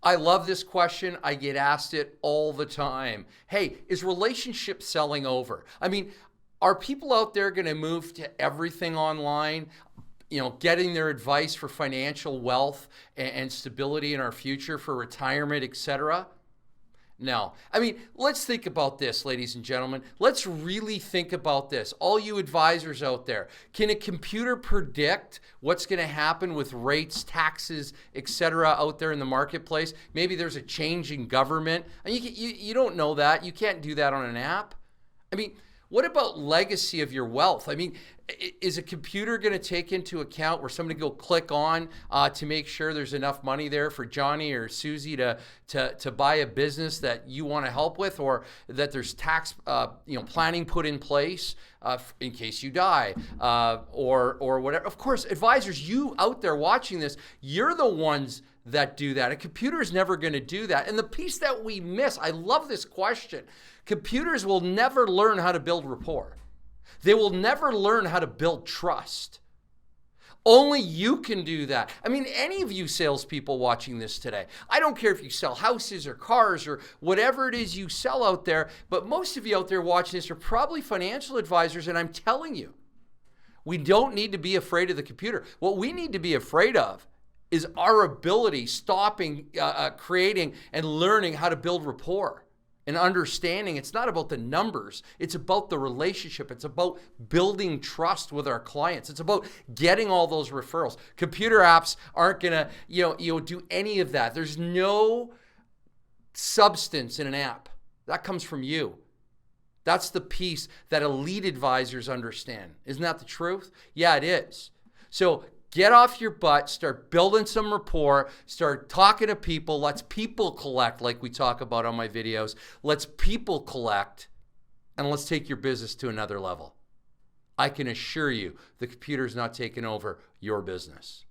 I love this question. I get asked it all the time. Hey, is relationship selling over? I mean, are people out there going to move to everything online? Getting their advice for financial wealth and stability in our future for retirement, etc. No. I mean, let's think about this, ladies and gentlemen. Let's really think about this. All you advisors out there, can a computer predict what's going to happen with rates, taxes, etc. out there in the marketplace? Maybe there's a change in government. And you don't know that. You can't do that on an app. I mean, what about legacy of your wealth? I mean, is a computer going to take into account where somebody go click on to make sure there's enough money there for Johnny or Susie to buy a business that you want to help with, or that there's tax planning put in place in case you die or whatever? Of course, advisors, you out there watching this, you're the ones that do that. A computer is never going to do that. And the piece that we miss, I love this question. Computers will never learn how to build rapport. They will never learn how to build trust. Only you can do that. I mean, any of you salespeople watching this today, I don't care if you sell houses or cars or whatever it is you sell out there, but most of you out there watching this are probably financial advisors, and I'm telling you, we don't need to be afraid of the computer. What we need to be afraid of is our ability stopping, creating, and learning how to build rapport. And understanding it's not about the numbers, it's about the relationship. It's about building trust with our clients. It's about getting all those referrals. Computer apps aren't gonna, do any of that. There's no substance in an app. That comes from you. That's the piece that elite advisors understand. Isn't that the truth? Yeah, it is. So get off your butt, start building some rapport, start talking to people. Let's people collect, like we talk about on my videos. Let's people collect, and let's take your business to another level. I can assure you the computer's not taking over your business.